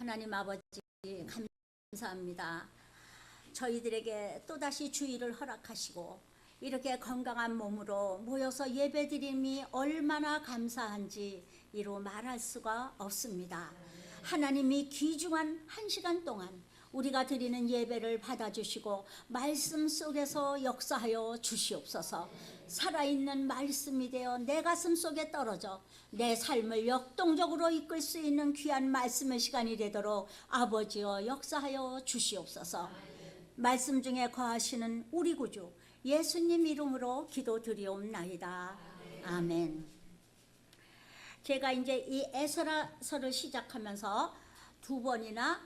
하나님 아버지 감사합니다. 저희들에게 또다시 주일을 허락하시고 이렇게 건강한 몸으로 모여서 예배드림이 얼마나 감사한지 이루 말할 수가 없습니다. 하나님이 귀중한 한 시간 동안 우리가 드리는 예배를 받아주시고 말씀 속에서 역사하여 주시옵소서. 살아있는 말씀이 되어 내 가슴 속에 떨어져 내 삶을 역동적으로 이끌 수 있는 귀한 말씀의 시간이 되도록 아버지여 역사하여 주시옵소서. 말씀 중에 거하시는 우리 구주 예수님 이름으로 기도드리옵나이다. 아멘. 제가 이제 이 에스라서를 시작하면서 두 번이나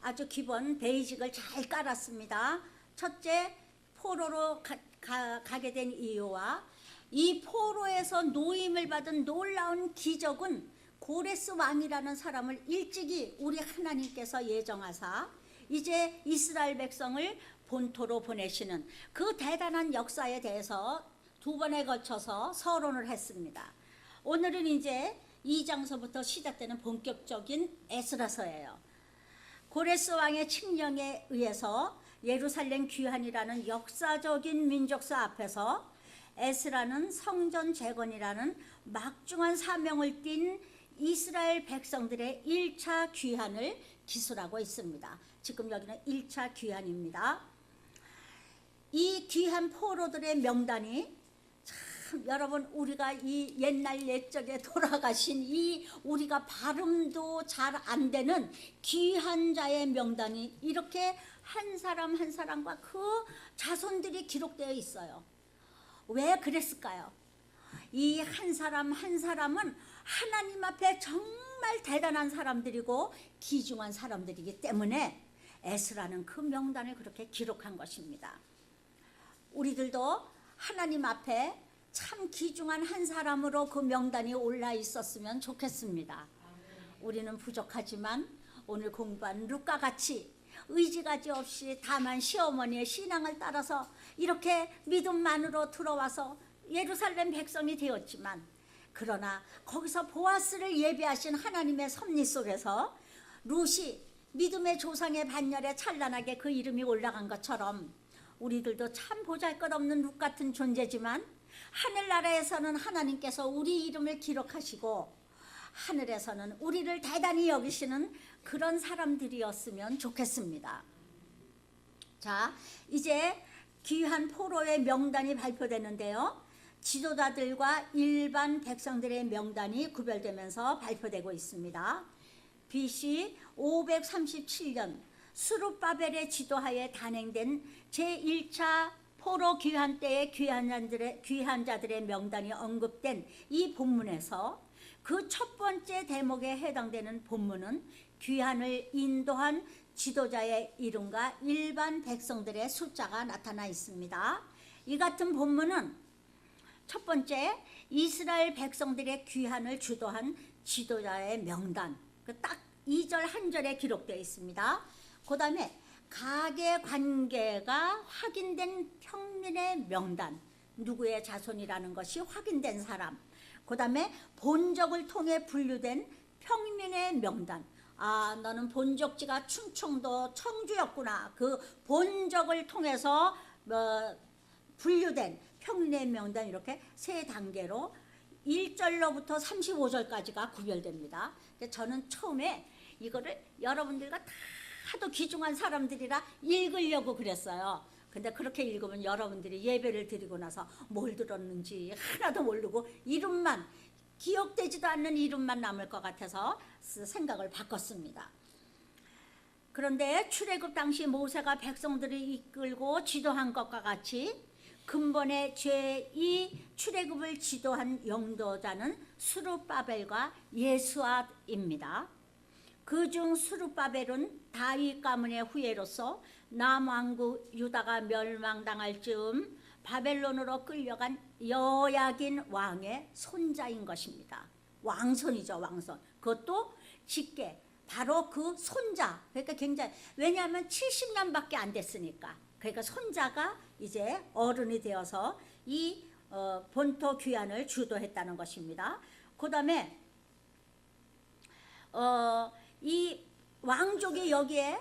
아주 기본 베이직을 잘 깔았습니다. 첫째, 포로로 가게 된 이유와 이 포로에서 노임을 받은 놀라운 기적은 고레스 왕이라는 사람을 일찍이 우리 하나님께서 예정하사 이제 이스라엘 백성을 본토로 보내시는 그 대단한 역사에 대해서 두 번에 걸쳐서 서론을 했습니다. 오늘은 이제 2장서부터 시작되는 본격적인 에스라서예요. 고레스 왕의 칙령에 의해서 예루살렘 귀환이라는 역사적인 민족사 앞에서 에스라는 성전 재건이라는 막중한 사명을 띈 이스라엘 백성들의 1차 귀환을 기술하고 있습니다. 지금 여기는 1차 귀환입니다. 이 귀한 포로들의 명단이 참 여러분, 우리가 이 옛날 옛적에 돌아가신 이 우리가 발음도 잘 안 되는 귀한 자의 명단이 이렇게 한 사람 한 사람과 그 자손들이 기록되어 있어요. 왜 그랬을까요? 이 한 사람 한 사람은 하나님 앞에 정말 대단한 사람들이고 귀중한 사람들이기 때문에 에스라는 그 명단을 그렇게 기록한 것입니다. 우리들도 하나님 앞에 참 귀중한 한 사람으로 그 명단이 올라 있었으면 좋겠습니다. 우리는 부족하지만 오늘 공부한 룻과 같이 의지가지 없이 다만 시어머니의 신앙을 따라서 이렇게 믿음만으로 들어와서 예루살렘 백성이 되었지만, 그러나 거기서 보아스를 예비하신 하나님의 섭리 속에서 룻이 믿음의 조상의 반열에 찬란하게 그 이름이 올라간 것처럼 우리들도 참 보잘것없는 룻 같은 존재지만 하늘나라에서는 하나님께서 우리 이름을 기록하시고 하늘에서는 우리를 대단히 여기시는 그런 사람들이었으면 좋겠습니다. 자, 이제 귀한 포로의 명단이 발표되는데요, 지도자들과 일반 백성들의 명단이 구별되면서 발표되고 있습니다. BC 537년 스룹바벨의 지도하에 단행된 제1차 포로 귀환 때의 귀환자들의 명단이 언급된 이 본문에서 그 첫 번째 대목에 해당되는 본문은 귀환을 인도한 지도자의 이름과 일반 백성들의 숫자가 나타나 있습니다. 이 같은 본문은 첫 번째, 이스라엘 백성들의 귀환을 주도한 지도자의 명단, 딱 2절 한 절에 기록되어 있습니다. 그 다음에 가계 관계가 확인된 평민의 명단, 누구의 자손이라는 것이 확인된 사람, 그 다음에 본적을 통해 분류된 평민의 명단, 아, 너는 본적지가 충청도 청주였구나, 그 본적을 통해서 분류된 평민의 명단, 이렇게 세 단계로 1절로부터 35절까지가 구별됩니다. 저는 처음에 이거를 여러분들과 다 하도 귀중한 사람들이라 읽으려고 그랬어요. 근데 그렇게 읽으면 여러분들이 예배를 드리고 나서 뭘 들었는지 하나도 모르고 이름만, 기억되지도 않는 이름만 남을 것 같아서 생각을 바꿨습니다. 그런데 출애굽 당시 모세가 백성들을 이끌고 지도한 것과 같이 근본의 제2 출애굽을 지도한 영도자는 스룹바벨과 예수아입니다. 그중 스룹바벨은 다윗 가문의 후예로서 남왕국 유다가 멸망당할 즈음 바벨론으로 끌려간 여야긴 왕의 손자인 것입니다. 왕손이죠, 왕손. 그것도 직계, 바로 그 손자. 그러니까 굉장히, 왜냐하면 70년밖에 안 됐으니까. 그러니까 손자가 이제 어른이 되어서 이 본토 귀환을 주도했다는 것입니다. 그 다음에 이 왕족이 여기에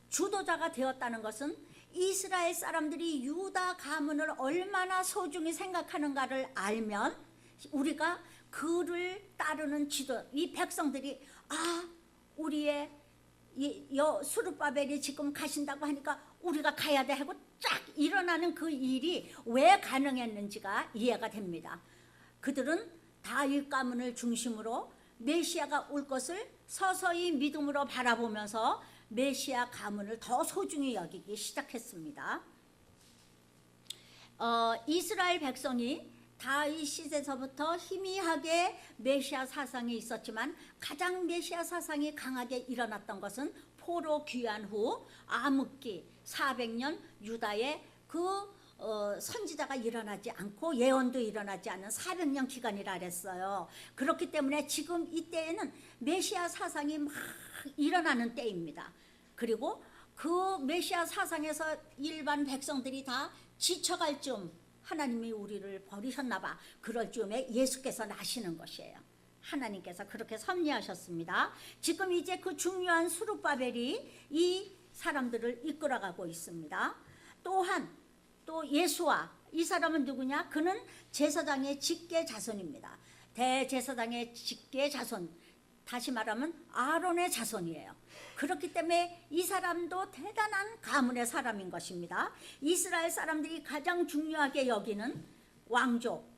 주도자가 되었다는 것은 이스라엘 사람들이 유다 가문을 얼마나 소중히 생각하는가를 알면 우리가 그를 따르는 지도, 이 백성들이 우리의 스룹바벨이 지금 가신다고 하니까 우리가 가야 돼 하고 쫙 일어나는 그 일이 왜 가능했는지가 이해가 됩니다. 그들은 다윗 가문을 중심으로 메시아가 올 것을 서서히 믿음으로 바라보면서 메시아 가문을 더 소중히 여기기 시작했습니다. 이스라엘 백성이 다윗 시대에서부터 희미하게 메시아 사상이 있었지만 가장 메시아 사상이 강하게 일어났던 것은 포로 귀환 후 암흑기 400년 유다의 그 선지자가 일어나지 않고 예언도 일어나지 않은 400년 기간이라 그랬어요. 그렇기 때문에 지금 이때에는 메시아 사상이 막 일어나는 때입니다. 그리고 그 메시아 사상에서 일반 백성들이 다 지쳐갈 쯤 하나님이 우리를 버리셨나 봐. 그럴 즈음에 예수께서 나시는 것이에요. 하나님께서 그렇게 섭리하셨습니다. 지금 이제 그 중요한 스룹바벨이 이 사람들을 이끌어가고 있습니다. 또한 또 예수와 이 사람은 누구냐? 그는 제사장의 직계 자손입니다. 대제사장의 직계 자손, 다시 말하면 아론의 자손이에요. 그렇기 때문에 이 사람도 대단한 가문의 사람인 것입니다. 이스라엘 사람들이 가장 중요하게 여기는 왕족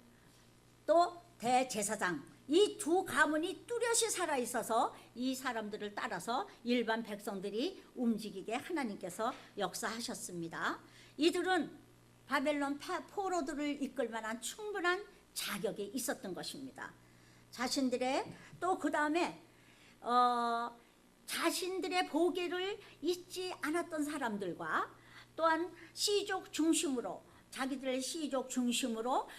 또 대제사장, 이 두 가문이 뚜렷이 살아있어서 이 사람들을 따라서 일반 백성들이 움직이게 하나님께서 역사하셨습니다. 이들은 바벨론 포로들을 이끌 만한 충분한 자격이 있었던 것입니다. 자신들의 또 그 다음에 자신들의 보기를 잊지 않았던 사람들과 또한 시족 중심으로 자기들의 시족 중심으로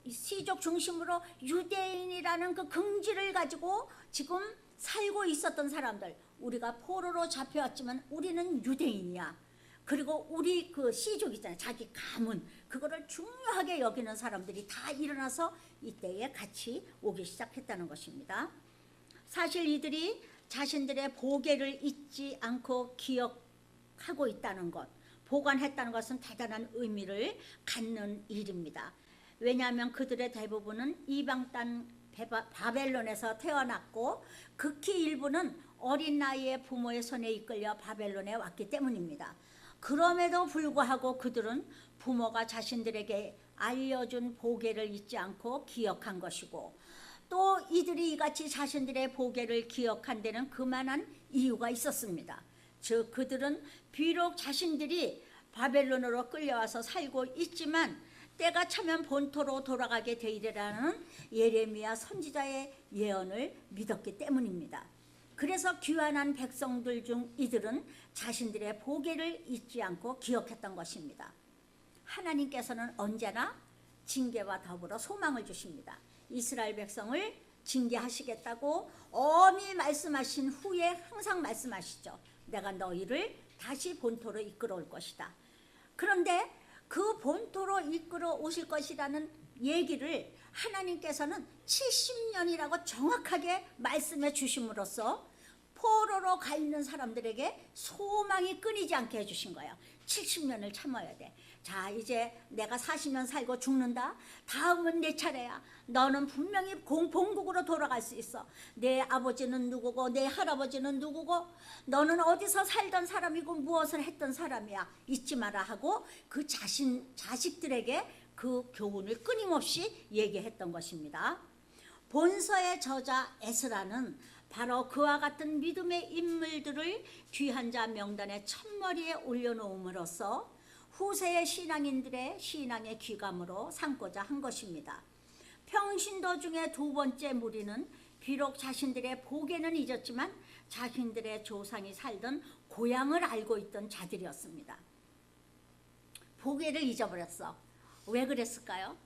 시족 중심으로 유대인이라는 그 긍지를 가지고 지금 살고 있었던 사람들, 우리가 포로로 잡혀왔지만 우리는 유대인이야. 그리고 우리 그 시족 있잖아요. 자기 가문, 그거를 중요하게 여기는 사람들이 다 일어나서 이때에 같이 오기 시작했다는 것입니다. 사실 이들이 자신들의 보배를 잊지 않고 기억하고 있다는 것, 보관했다는 것은 대단한 의미를 갖는 일입니다. 왜냐하면 그들의 대부분은 이방 땅 바벨론에서 태어났고 극히 일부는 어린 나이에 부모의 손에 이끌려 바벨론에 왔기 때문입니다. 그럼에도 불구하고 그들은 부모가 자신들에게 알려준 보배를 잊지 않고 기억한 것이고, 또 이들이 이같이 자신들의 보배를 기억한 데는 그만한 이유가 있었습니다. 즉 그들은 비록 자신들이 바벨론으로 끌려와서 살고 있지만 때가 차면 본토로 돌아가게 되리라는 예레미야 선지자의 예언을 믿었기 때문입니다. 그래서 귀환한 백성들 중 이들은 자신들의 보배를 잊지 않고 기억했던 것입니다. 하나님께서는 언제나 징계와 더불어 소망을 주십니다. 이스라엘 백성을 징계하시겠다고 엄히 말씀하신 후에 항상 말씀하시죠. 내가 너희를 다시 본토로 이끌어 올 것이다. 그런데 그 본토로 이끌어 오실 것이라는 얘기를 하나님께서는 70년이라고 정확하게 말씀해 주심으로써 포로로 가 있는 사람들에게 소망이 끊이지 않게 해주신 거예요. 70년을 참아야 돼. 자, 이제 내가 40년 살고 죽는다. 다음은 내 차례야. 너는 분명히 본국으로 돌아갈 수 있어. 내 아버지는 누구고 내 할아버지는 누구고 너는 어디서 살던 사람이고 무엇을 했던 사람이야. 잊지 마라 하고 그 자식들에게 그 교훈을 끊임없이 얘기했던 것입니다. 본서의 저자 에스라는 바로 그와 같은 믿음의 인물들을 귀한 자 명단의 첫머리에 올려놓음으로써 후세의 신앙인들의 신앙의 귀감으로 삼고자 한 것입니다. 평신도 중에 두 번째 무리는 비록 자신들의 보배는 잊었지만 자신들의 조상이 살던 고향을 알고 있던 자들이었습니다. 보배를 잊어버렸어. 왜 그랬을까요?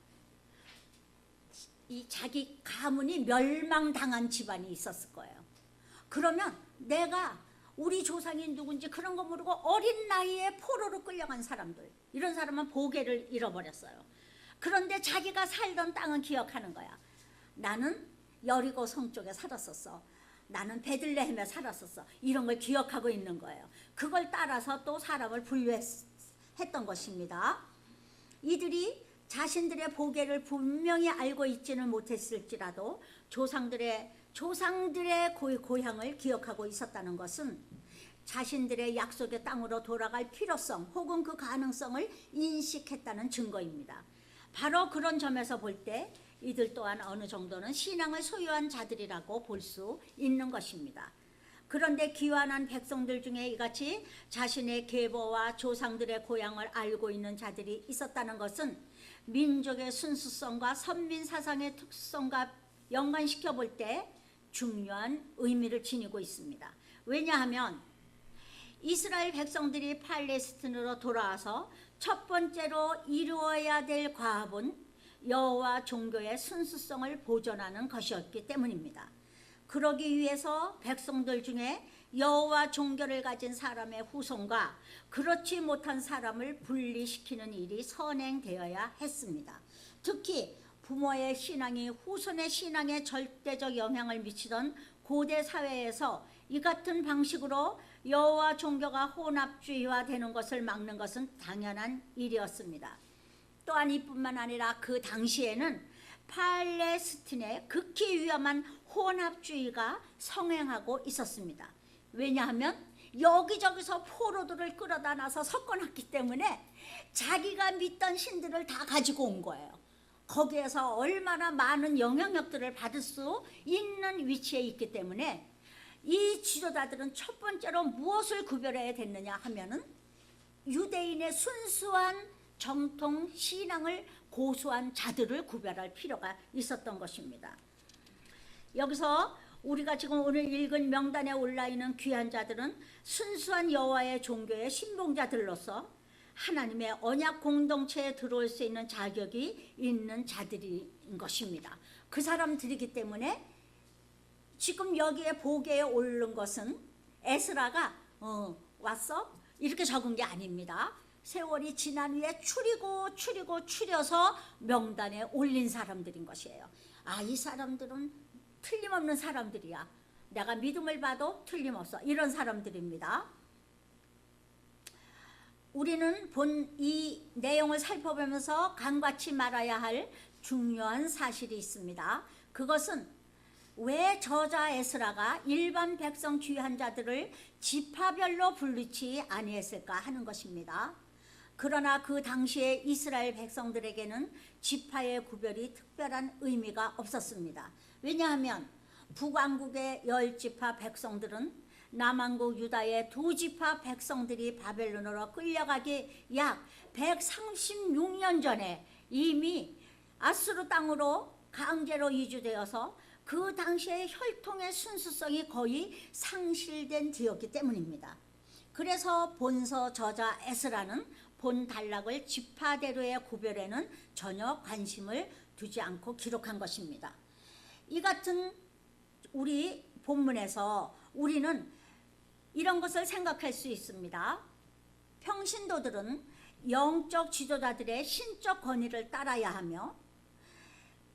이 자기 가문이 멸망당한 집안이 있었을 거예요. 그러면 내가 우리 조상이 누군지 그런 거 모르고 어린 나이에 포로로 끌려간 사람들, 이런 사람은 보배를 잃어버렸어요. 그런데 자기가 살던 땅은 기억하는 거야. 나는 여리고 성 쪽에 살았었어. 나는 베들레헴에 살았었어. 이런 걸 기억하고 있는 거예요. 그걸 따라서 또 사람을 분류했던 것입니다. 이들이 자신들의 보배를 분명히 알고 있지는 못했을지라도 조상들의 고향을 기억하고 있었다는 것은 자신들의 약속의 땅으로 돌아갈 필요성 혹은 그 가능성을 인식했다는 증거입니다. 바로 그런 점에서 볼 때 이들 또한 어느 정도는 신앙을 소유한 자들이라고 볼 수 있는 것입니다. 그런데 귀환한 백성들 중에 이같이 자신의 계보와 조상들의 고향을 알고 있는 자들이 있었다는 것은 민족의 순수성과 선민 사상의 특성과 연관시켜 볼 때 중요한 의미를 지니고 있습니다. 왜냐하면 이스라엘 백성들이 팔레스틴으로 돌아와서 첫 번째로 이루어야 될 과업은 여호와 종교의 순수성을 보존하는 것이었기 때문입니다. 그러기 위해서 백성들 중에 여호와 종교를 가진 사람의 후손과 그렇지 못한 사람을 분리시키는 일이 선행되어야 했습니다. 특히 부모의 신앙이 후손의 신앙에 절대적 영향을 미치던 고대 사회에서 이 같은 방식으로 여호와 종교가 혼합주의화되는 것을 막는 것은 당연한 일이었습니다. 또한 이뿐만 아니라 그 당시에는 팔레스틴에 극히 위험한 혼합주의가 성행하고 있었습니다. 왜냐하면 여기저기서 포로들을 끌어다 놔서 섞어놨기 때문에 자기가 믿던 신들을 다 가지고 온 거예요. 거기에서 얼마나 많은 영향력들을 받을 수 있는 위치에 있기 때문에 이 지도자들은 첫 번째로 무엇을 구별해야 됐느냐 하면은 유대인의 순수한 정통 신앙을 고수한 자들을 구별할 필요가 있었던 것입니다. 여기서 우리가 지금 오늘 읽은 명단에 올라있는 귀한 자들은 순수한 여호와의 종교의 신봉자들로서 하나님의 언약 공동체에 들어올 수 있는 자격이 있는 자들인 것입니다. 그 사람들이기 때문에 지금 여기에 보기에 오른 것은 에스라가 왔어? 이렇게 적은 게 아닙니다. 세월이 지난 후에 추려서 명단에 올린 사람들인 것이에요. 아, 이 사람들은 틀림없는 사람들이야. 내가 믿음을 봐도 틀림없어. 이런 사람들입니다. 우리는 본 이 내용을 살펴보면서 간과치 말아야 할 중요한 사실이 있습니다. 그것은 왜 저자 에스라가 일반 백성 귀한 자들을 지파별로 분류치 아니했을까 하는 것입니다. 그러나 그 당시에 이스라엘 백성들에게는 지파의 구별이 특별한 의미가 없었습니다. 왜냐하면 북왕국의 10지파 백성들은 남왕국 유다의 2지파 백성들이 바벨론으로 끌려가기 약 136년 전에 이미 아수르 땅으로 강제로 이주되어서 그 당시의 혈통의 순수성이 거의 상실된 뒤였기 때문입니다. 그래서 본서 저자 에스라는 본 단락을 지파대로의 구별에는 전혀 관심을 두지 않고 기록한 것입니다. 이 같은 우리 본문에서 우리는 이런 것을 생각할 수 있습니다. 평신도들은 영적 지도자들의 신적 권위를 따라야 하며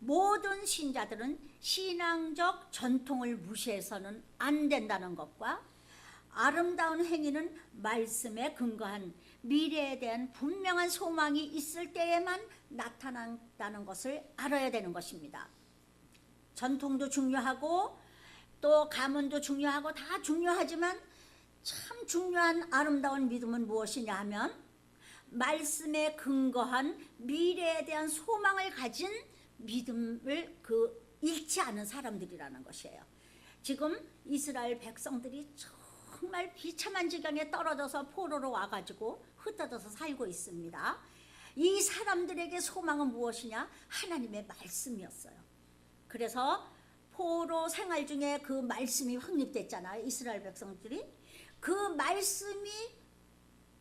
모든 신자들은 신앙적 전통을 무시해서는 안 된다는 것과 아름다운 행위는 말씀에 근거한 미래에 대한 분명한 소망이 있을 때에만 나타난다는 것을 알아야 되는 것입니다. 전통도 중요하고 또 가문도 중요하고 다 중요하지만 참 중요한 아름다운 믿음은 무엇이냐 하면 말씀에 근거한 미래에 대한 소망을 가진 믿음을 잃지 않은 사람들이라는 것이에요. 지금 이스라엘 백성들이 정말 비참한 지경에 떨어져서 포로로 와가지고 흩어져서 살고 있습니다. 이 사람들에게 소망은 무엇이냐? 하나님의 말씀이었어요. 그래서 포로 생활 중에 그 말씀이 확립됐잖아요. 이스라엘 백성들이 그 말씀이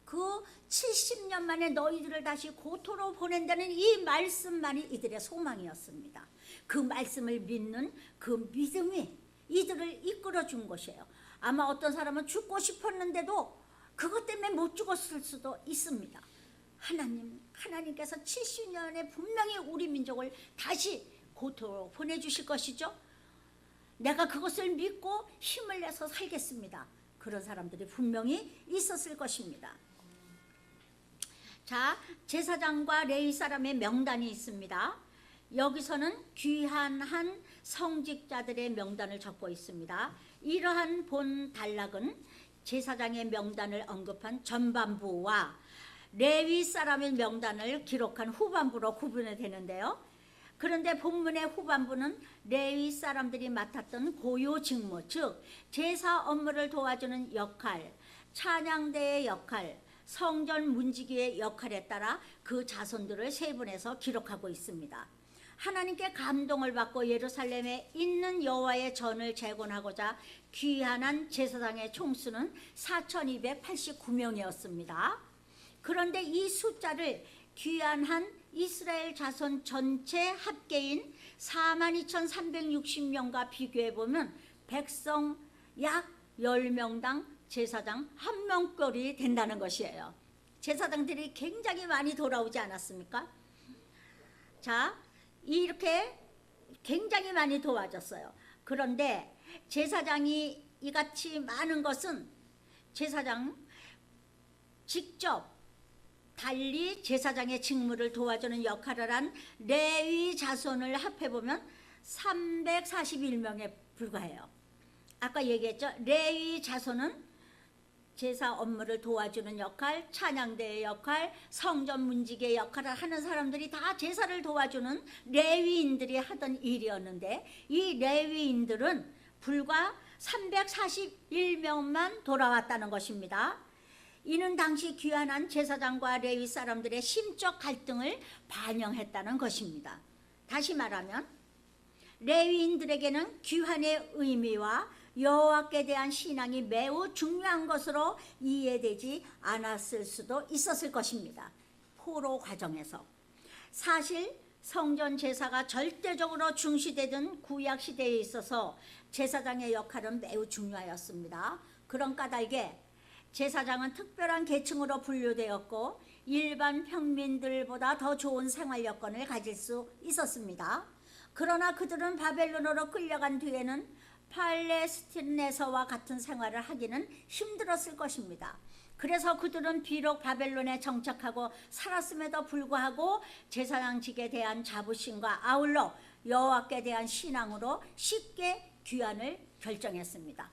그 70년 만에 너희들을 다시 고토로 보낸다는 이 말씀만이 이들의 소망이었습니다. 그 말씀을 믿는 그 믿음이 이들을 이끌어준 것이에요. 아마 어떤 사람은 죽고 싶었는데도 그것 때문에 못 죽었을 수도 있습니다. 하나님께서 70년에 분명히 우리 민족을 다시 고토로 보내주실 것이죠. 내가 그것을 믿고 힘을 내서 살겠습니다. 그런 사람들이 분명히 있었을 것입니다. 자, 제사장과 레위 사람의 명단이 있습니다. 여기서는 귀한 한 성직자들의 명단을 적고 있습니다. 이러한 본 단락은 제사장의 명단을 언급한 전반부와 레위 사람의 명단을 기록한 후반부로 구분이 되는데요. 그런데 본문의 후반부는 레위 사람들이 맡았던 고유 직무, 즉 제사 업무를 도와주는 역할, 찬양대의 역할, 성전 문지기의 역할에 따라 그 자손들을 세분해서 기록하고 있습니다. 하나님께 감동을 받고 예루살렘에 있는 여호와의 전을 재건하고자 귀환한 제사장의 총수는 4289명이었습니다. 그런데 이 숫자를 귀환한 이스라엘 자손 전체 합계인 42,360명과 비교해보면 백성 약 10명당 제사장 1명꼴이 된다는 것이에요. 제사장들이 굉장히 많이 돌아오지 않았습니까? 자, 이렇게 굉장히 많이 도와줬어요. 그런데 제사장이 이같이 많은 것은 제사장 직접 달리 제사장의 직무를 도와주는 역할을 한 레위 자손을 합해보면 341명에 불과해요. 아까 얘기했죠. 레위 자손은 제사 업무를 도와주는 역할, 찬양대의 역할, 성전 문지기의 역할을 하는 사람들이 다 제사를 도와주는 레위인들이 하던 일이었는데, 이 레위인들은 불과 341명만 돌아왔다는 것입니다. 이는 당시 귀환한 제사장과 레위 사람들의 심적 갈등을 반영했다는 것입니다. 다시 말하면 레위인들에게는 귀환의 의미와 여호와께 대한 신앙이 매우 중요한 것으로 이해되지 않았을 수도 있었을 것입니다. 포로 과정에서. 사실 성전 제사가 절대적으로 중시되던 구약 시대에 있어서 제사장의 역할은 매우 중요하였습니다. 그런 까닭에 제사장은 특별한 계층으로 분류되었고 일반 평민들보다 더 좋은 생활 여건을 가질 수 있었습니다. 그러나 그들은 바벨론으로 끌려간 뒤에는 팔레스틴에서와 같은 생활을 하기는 힘들었을 것입니다. 그래서 그들은 비록 바벨론에 정착하고 살았음에도 불구하고 제사장직에 대한 자부심과 아울러 여호와께 대한 신앙으로 쉽게 귀환을 결정했습니다.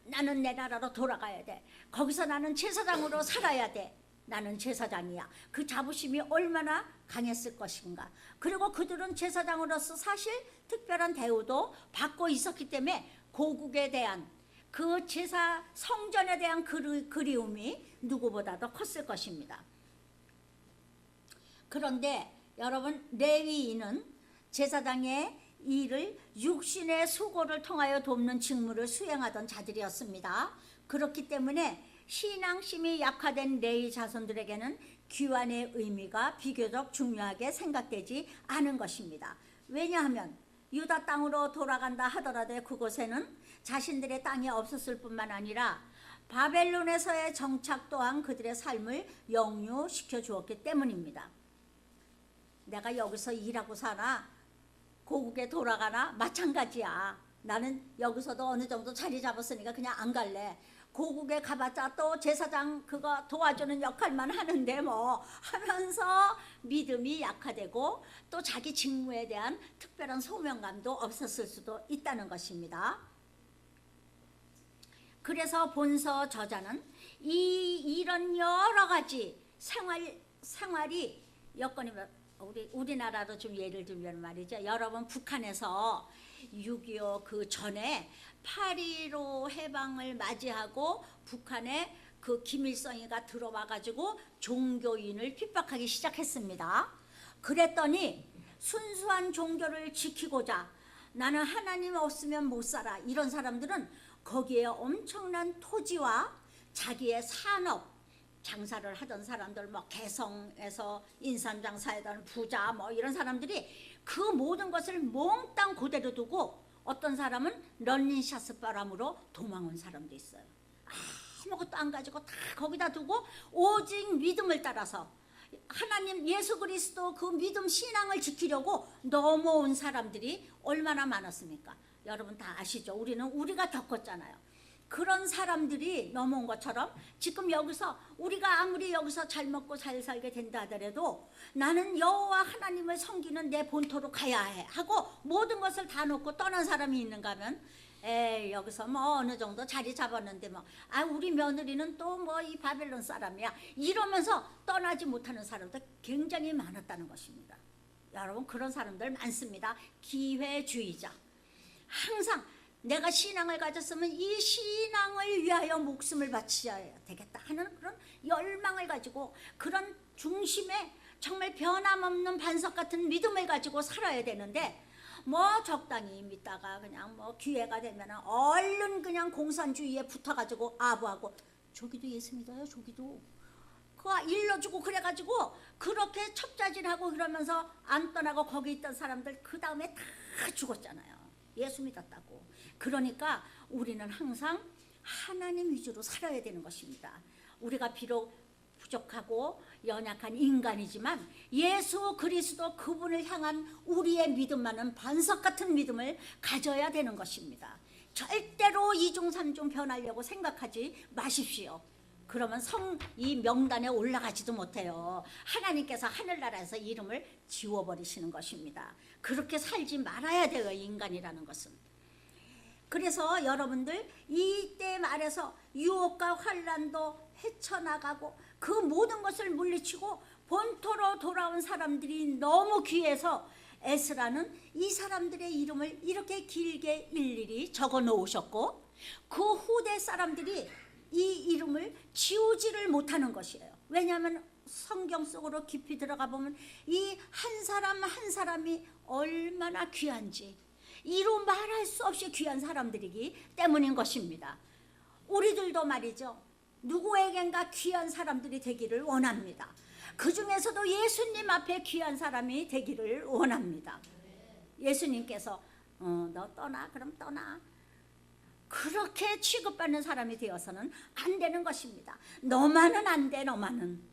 나는 내 나라로 돌아가야 돼. 거기서 나는 제사장으로 살아야 돼. 나는 제사장이야. 그 자부심이 얼마나 강했을 것인가. 그리고 그들은 제사장으로서 사실 특별한 대우도 받고 있었기 때문에 고국에 대한 그 제사 성전에 대한 그리움이 누구보다도 컸을 것입니다. 그런데 여러분, 레위인은 제사장의 일을 육신의 수고를 통하여 돕는 직무를 수행하던 자들이었습니다. 그렇기 때문에 신앙심이 약화된 레위 자손들에게는 귀환의 의미가 비교적 중요하게 생각되지 않은 것입니다. 왜냐하면 유다 땅으로 돌아간다 하더라도 그곳에는 자신들의 땅이 없었을 뿐만 아니라 바벨론에서의 정착 또한 그들의 삶을 역류시켜 주었기 때문입니다. 내가 여기서 일하고 사나 고국에 돌아가나 마찬가지야. 나는 여기서도 어느 정도 자리 잡았으니까 그냥 안 갈래. 고국에 가봤자 또 제사장 그거 도와주는 역할만 하는데 뭐 하면서 믿음이 약화되고 또 자기 직무에 대한 특별한 소명감도 없었을 수도 있다는 것입니다. 그래서 본서 저자는 이런 여러 가지 생활이 여건이 우리나라로 좀 예를 들면 말이죠. 여러분 북한에서 6.25 그 전에 8.15 해방을 맞이하고 북한에 그 김일성이가 들어와 가지고 종교인을 핍박하기 시작했습니다. 그랬더니 순수한 종교를 지키고자 나는 하나님 없으면 못 살아, 이런 사람들은 거기에 엄청난 토지와 자기의 산업, 장사를 하던 사람들, 뭐 개성에서 인삼 장사하던 부자 뭐 이런 사람들이 그 모든 것을 몽땅 그대로 두고 어떤 사람은 런닝샷 바람으로 도망온 사람도 있어요. 아무것도 안 가지고 다 거기다 두고 오직 믿음을 따라서 하나님 예수 그리스도 그 믿음 신앙을 지키려고 넘어온 사람들이 얼마나 많았습니까? 여러분 다 아시죠? 우리가 겪었잖아요. 그런 사람들이 넘어온 것처럼 지금 여기서 우리가 아무리 여기서 잘 먹고 잘 살게 된다 하더라도 나는 여호와 하나님을 섬기는 내 본토로 가야 해 하고 모든 것을 다 놓고 떠난 사람이 있는가 하면 여기서 뭐 어느 정도 자리 잡았는데 뭐 우리 며느리는 또 뭐 이 바벨론 사람이야 이러면서 떠나지 못하는 사람들 굉장히 많았다는 것입니다. 여러분 그런 사람들 많습니다. 기회주의자. 항상 내가 신앙을 가졌으면 이 신앙을 위하여 목숨을 바쳐야 되겠다 하는 그런 열망을 가지고 그런 중심에 정말 변함없는 반석 같은 믿음을 가지고 살아야 되는데 뭐 적당히 믿다가 그냥 뭐 기회가 되면 얼른 그냥 공산주의에 붙어가지고 아부하고 저기도 예수 믿어요 저기도 그거 일러주고 그래가지고 그렇게 첩자질하고 그러면서 안 떠나고 거기 있던 사람들 그 다음에 다 죽었잖아요. 예수 믿었다고. 그러니까 우리는 항상 하나님 위주로 살아야 되는 것입니다. 우리가 비록 부족하고 연약한 인간이지만 예수 그리스도 그분을 향한 우리의 믿음만은 반석 같은 믿음을 가져야 되는 것입니다. 절대로 이중삼중 변하려고 생각하지 마십시오. 그러면 이 명단에 올라가지도 못해요. 하나님께서 하늘나라에서 이름을 지워버리시는 것입니다. 그렇게 살지 말아야 돼요. 인간이라는 것은. 그래서 여러분들 이때 말해서 유혹과 환난도 헤쳐나가고 그 모든 것을 물리치고 본토로 돌아온 사람들이 너무 귀해서 에스라는 이 사람들의 이름을 이렇게 길게 일일이 적어 놓으셨고 그 후대 사람들이 이 이름을 지우지를 못하는 것이에요. 왜냐하면 성경 속으로 깊이 들어가 보면 이 한 사람 한 사람이 얼마나 귀한지 이루 말할 수 없이 귀한 사람들이기 때문인 것입니다. 우리들도 말이죠. 누구에겐가 귀한 사람들이 되기를 원합니다. 그 중에서도 예수님 앞에 귀한 사람이 되기를 원합니다. 예수님께서 너 떠나 그럼 떠나 그렇게 취급받는 사람이 되어서는 안 되는 것입니다. 너만은 안 돼 너만은.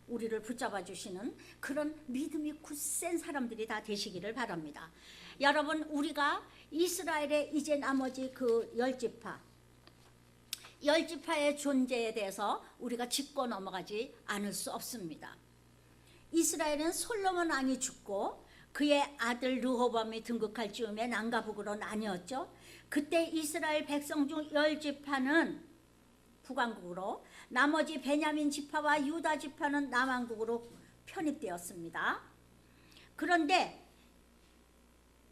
우리를 붙잡아 주시는 그런 믿음이 굳센 사람들이 다 되시기를 바랍니다. 여러분 우리가 이스라엘의 이제 나머지 그 10지파의 존재에 대해서 우리가 짚고 넘어가지 않을 수 없습니다. 이스라엘은 솔로몬 왕이 죽고 그의 아들 르호보암이 등극할 즈음에 남과 북으로 나뉘었죠. 그때 이스라엘 백성 중 10지파는 북왕국으로 나머지 베냐민 지파와 유다 지파는 남왕국으로 편입되었습니다. 그런데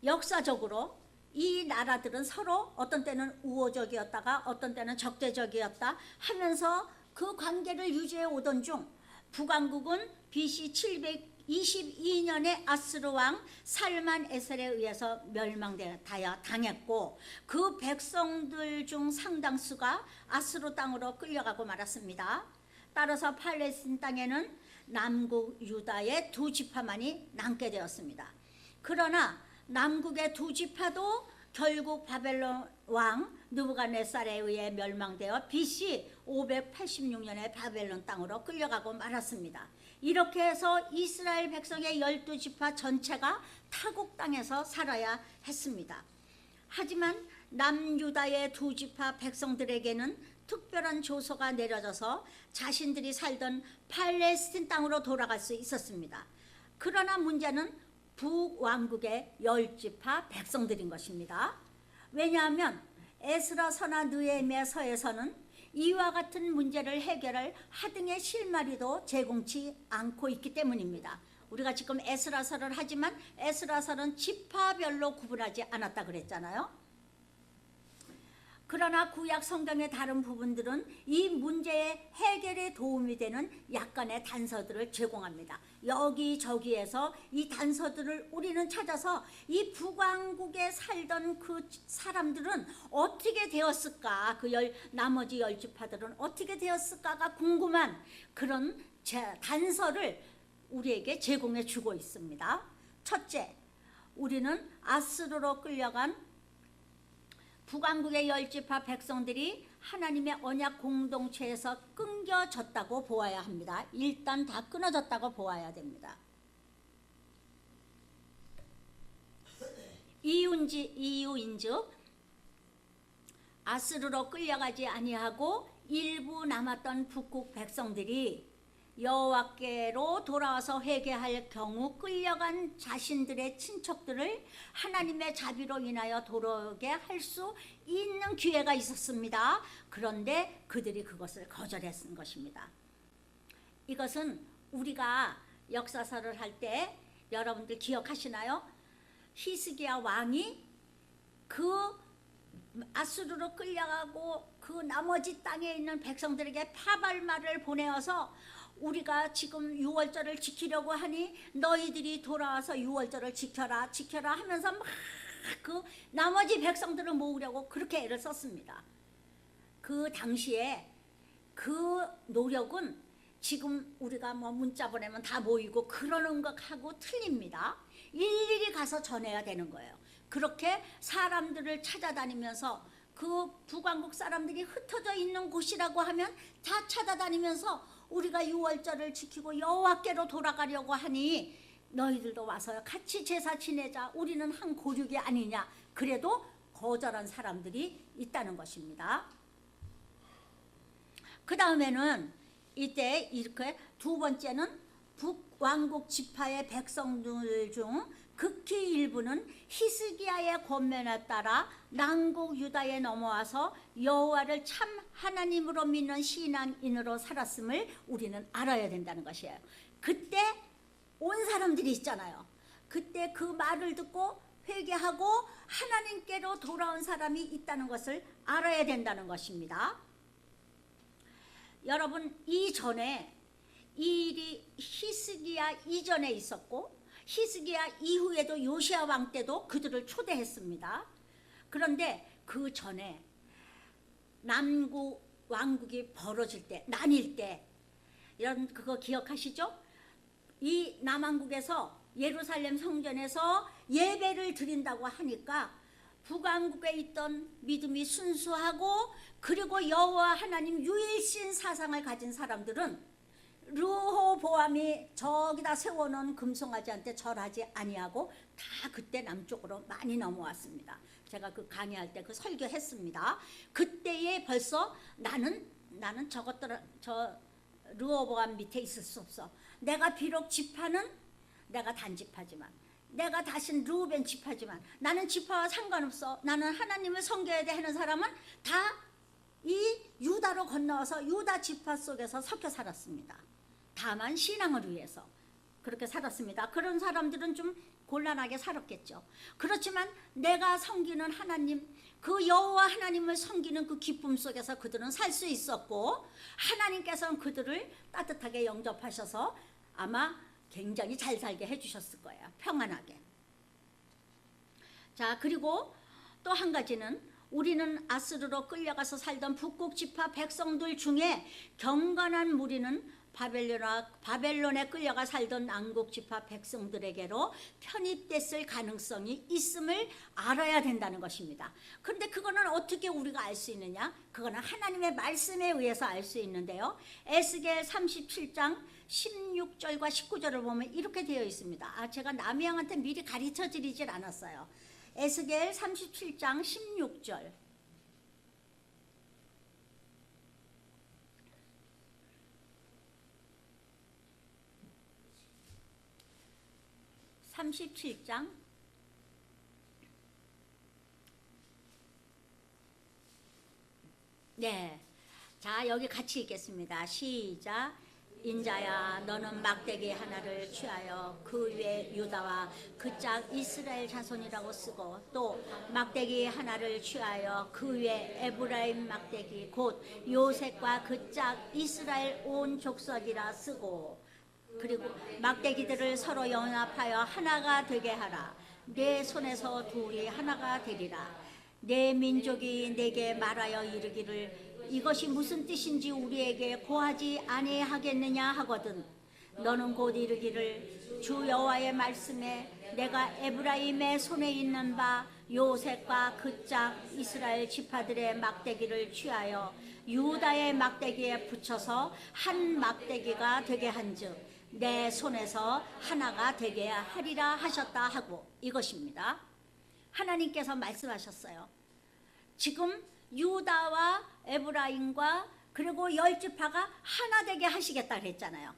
역사적으로 이 나라들은 서로 어떤 때는 우호적이었다가 어떤 때는 적대적이었다 하면서 그 관계를 유지해 오던 중 북왕국은 BC 722년에 아스루 왕 살만 에셀에 의해서 멸망하여 당했고 그 백성들 중 상당수가 아스루 땅으로 끌려가고 말았습니다. 따라서 팔레스틴 땅에는 남국 유다의 2지파만이 남게 되었습니다. 그러나 남국의 2지파도 결국 바벨론 왕 느부갓네살에 의해 멸망되어 BC 586년에 바벨론 땅으로 끌려가고 말았습니다. 이렇게 해서 이스라엘 백성의 12지파 전체가 타국 땅에서 살아야 했습니다. 하지만 남유다의 2지파 백성들에게는 특별한 조서가 내려져서 자신들이 살던 팔레스틴 땅으로 돌아갈 수 있었습니다. 그러나 문제는 북왕국의 10지파 백성들인 것입니다. 왜냐하면 에스라서나 느헤미야서에서는 이와 같은 문제를 해결할 하등의 실마리도 제공치 않고 있기 때문입니다. 우리가 지금 에스라서를 하지만 에스라서는 지파별로 구분하지 않았다 그랬잖아요. 그러나 구약 성경의 다른 부분들은 이 문제의 해결에 도움이 되는 약간의 단서들을 제공합니다. 여기저기에서 이 단서들을 우리는 찾아서 이 북왕국에 살던 그 사람들은 어떻게 되었을까, 나머지 10지파들은 어떻게 되었을까가 궁금한 그런 단서를 우리에게 제공해 주고 있습니다. 첫째, 우리는 아스루로 끌려간 북왕국의 10지파 백성들이 하나님의 언약 공동체에서 끊겨졌다고 보아야 합니다. 일단 다 끊어졌다고 보아야 됩니다. 이유인즉 아스르로 끌려가지 아니하고 일부 남았던 북국 백성들이 여호와께로 돌아와서 회개할 경우 끌려간 자신들의 친척들을 하나님의 자비로 인하여 돌아오게 할 수 있는 기회가 있었습니다. 그런데 그들이 그것을 거절했던 것입니다. 이것은 우리가 역사서를 할 때 여러분들 기억하시나요? 히스기야 왕이 그 아수르로 끌려가고 그 나머지 땅에 있는 백성들에게 파발말을 보내어서 우리가 지금 유월절을 지키려고 하니 너희들이 돌아와서 유월절을 지켜라 지켜라 하면서 막 그 나머지 백성들을 모으려고 그렇게 애를 썼습니다. 그 당시에 그 노력은 지금 우리가 뭐 문자 보내면 다 모이고 그러는 것하고 틀립니다. 일일이 가서 전해야 되는 거예요. 그렇게 사람들을 찾아다니면서 그 북왕국 사람들이 흩어져 있는 곳이라고 하면 다 찾아다니면서 우리가 유월절을 지키고 여호와께로 돌아가려고 하니 너희들도 와서 같이 제사 지내자. 우리는 한 고륙이 아니냐. 그래도 거절한 사람들이 있다는 것입니다. 그 다음에는 이때 이렇게 두 번째는 북왕국 지파의 백성들 중 극히 일부는 히스기야의 권면에 따라 남국 유다에 넘어와서 여호와를 참 하나님으로 믿는 신앙인으로 살았음을 우리는 알아야 된다는 것이에요. 그때 온 사람들이 있잖아요. 그때 그 말을 듣고 회개하고 하나님께로 돌아온 사람이 있다는 것을 알아야 된다는 것입니다. 여러분, 이전에 이 일이 히스기야 이전에 있었고 히스기야 이후에도 요시야 왕 때도 그들을 초대했습니다. 그런데 그 전에 남국 왕국이 벌어질 때, 나뉠 때, 여러분 그거 기억하시죠? 이 남왕국에서 예루살렘 성전에서 예배를 드린다고 하니까 북왕국에 있던 믿음이 순수하고 그리고 여호와 하나님 유일신 사상을 가진 사람들은 르호보암이 저기다 세워놓은 금송아지한테 절하지 아니하고 다 그때 남쪽으로 많이 넘어왔습니다. 제가 그 강의할 때 그 설교했습니다. 그때에 벌써 나는 저 르호보암 밑에 있을 수 없어. 내가 비록 지파는 내가 단지파지만 내가 다신 르우벤 지파지만 나는 지파와 상관없어. 나는 하나님을 섬겨야 돼 하는 사람은 다 이 유다로 건너와서 유다 지파 속에서 섞여 살았습니다. 다만 신앙을 위해서 그렇게 살았습니다. 그런 사람들은 좀 곤란하게 살았겠죠. 그렇지만 내가 섬기는 하나님, 그 여호와 하나님을 섬기는 그 기쁨 속에서 그들은 살 수 있었고 하나님께서는 그들을 따뜻하게 영접하셔서 아마 굉장히 잘 살게 해주셨을 거예요. 평안하게. 자, 그리고 또 한 가지는 우리는 아스르로 끌려가서 살던 북국 지파 백성들 중에 경건한 무리는 바벨론에 끌려가 살던 남국 지파 백성들에게로 편입됐을 가능성이 있음을 알아야 된다는 것입니다. 그런데 그거는 어떻게 우리가 알 수 있느냐? 그거는 하나님의 말씀에 의해서 알 수 있는데요. 에스겔 37장 16절과 19절을 보면 이렇게 되어 있습니다. 제가 남이 형한테 미리 가르쳐 드리질 않았어요. 에스겔 37장 16절. 네. 자, 여기 같이 읽겠습니다. 시작. 인자야, 너는 막대기 하나를 취하여 그 위에 유다와 그 짝 이스라엘 자손이라고 쓰고 또 막대기 하나를 취하여 그 위에 에브라임 막대기 곧 요셉과 그 짝 이스라엘 온 족속이라 쓰고 그리고 막대기들을 서로 연합하여 하나가 되게 하라. 내 손에서 둘이 하나가 되리라. 내 민족이 내게 말하여 이르기를 이것이 무슨 뜻인지 우리에게 고하지 아니하겠느냐 하거든 너는 곧 이르기를 주 여호와의 말씀에 내가 에브라임의 손에 있는 바 요셉과 그 짝 이스라엘 지파들의 막대기를 취하여 유다의 막대기에 붙여서 한 막대기가 되게 한즉 내 손에서 하나가 되게 하리라 하셨다 하고 이것입니다. 하나님께서 말씀하셨어요. 지금 유다와 에브라임과 그리고 10지파가 하나 되게 하시겠다 그랬잖아요.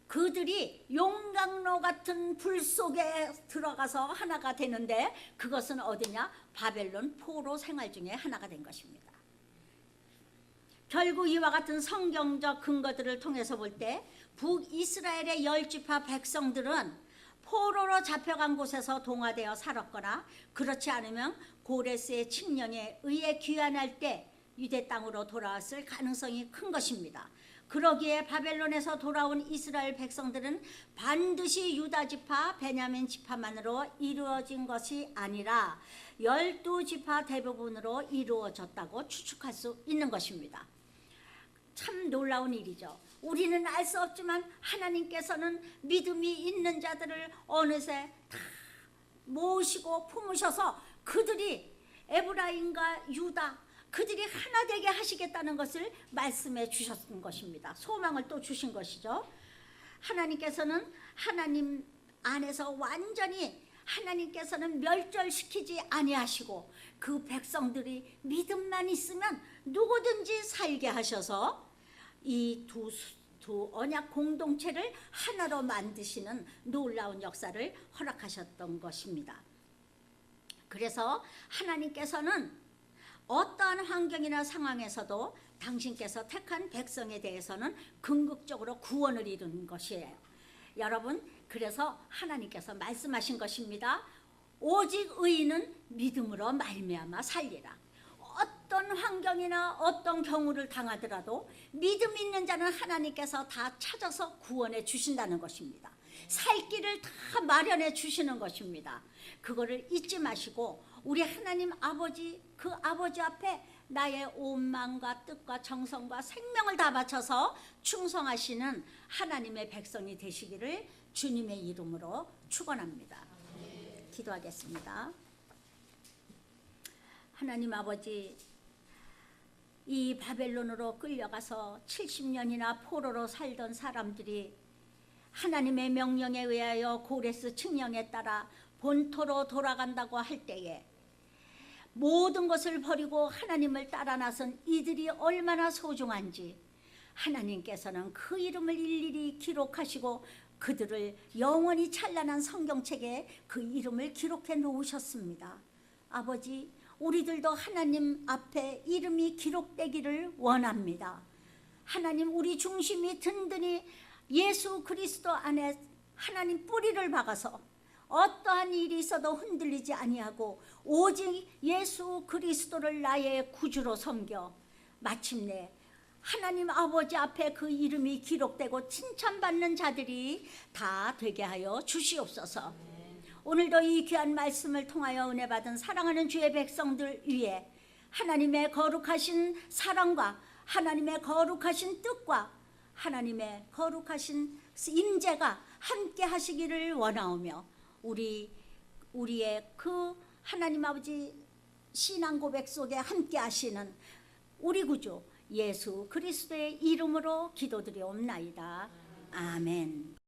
그들이 용광로 같은 불 속에 들어가서 하나가 되는데 그것은 어디냐? 바벨론 포로 생활 중에 하나가 된 것입니다. 결국 이와 같은 성경적 근거들을 통해서 볼 때 북이스라엘의 10지파 백성들은 포로로 잡혀간 곳에서 동화되어 살았거나 그렇지 않으면 고레스의 칙령에 의해 귀환할 때 유대 땅으로 돌아왔을 가능성이 큰 것입니다. 그러기에 바벨론에서 돌아온 이스라엘 백성들은 반드시 유다 지파, 베냐민 지파만으로 이루어진 것이 아니라 12지파 대부분으로 이루어졌다고 추측할 수 있는 것입니다. 참 놀라운 일이죠. 우리는 알 수 없지만 하나님께서는 믿음이 있는 자들을 어느새 다 모으시고 품으셔서 그들이 에브라임과 유다 그들이 하나 되게 하시겠다는 것을 말씀해 주셨던 것입니다. 소망을 또 주신 것이죠. 하나님께서는 하나님 안에서 완전히 하나님께서는 멸절시키지 아니하시고 그 백성들이 믿음만 있으면 누구든지 살게 하셔서 이 두 언약 공동체를 하나로 만드시는 놀라운 역사를 허락하셨던 것입니다. 그래서 하나님께서는 어떠한 환경이나 상황에서도 당신께서 택한 백성에 대해서는 궁극적으로 구원을 이룬 것이에요. 여러분, 그래서 하나님께서 말씀하신 것입니다. 오직 의인은 믿음으로 말미암아 살리라. 어떤 환경이나 어떤 경우를 당하더라도 믿음 있는 자는 하나님께서 다 찾아서 구원해 주신다는 것입니다. 살 길을 다 마련해 주시는 것입니다. 그거를 잊지 마시고 우리 하나님 아버지, 그 아버지 앞에 나의 온 마음과 뜻과 정성과 생명을 다 바쳐서 충성하시는 하나님의 백성이 되시기를 주님의 이름으로 축원합니다. 기도하겠습니다. 하나님 아버지, 이 바벨론으로 끌려가서 70년이나 포로로 살던 사람들이 하나님의 명령에 의하여 고레스 칙령에 따라 본토로 돌아간다고 할 때에 모든 것을 버리고 하나님을 따라 나선 이들이 얼마나 소중한지 하나님께서는 그 이름을 일일이 기록하시고 그들을 영원히 찬란한 성경책에 그 이름을 기록해 놓으셨습니다. 아버지, 우리들도 하나님 앞에 이름이 기록되기를 원합니다. 하나님, 우리 중심이 든든히 예수 그리스도 안에 하나님 뿌리를 박아서 어떠한 일이 있어도 흔들리지 아니하고 오직 예수 그리스도를 나의 구주로 섬겨 마침내 하나님 아버지 앞에 그 이름이 기록되고 칭찬받는 자들이 다 되게 하여 주시옵소서. 오늘도 이 귀한 말씀을 통하여 은혜 받은 사랑하는 주의 백성들 위해 하나님의 거룩하신 사랑과 하나님의 거룩하신 뜻과 하나님의 거룩하신 임재가 함께 하시기를 원하오며 우리의 그 하나님 아버지 신앙 고백 속에 함께 하시는 우리 구주 예수 그리스도의 이름으로 기도드리옵나이다. 아멘.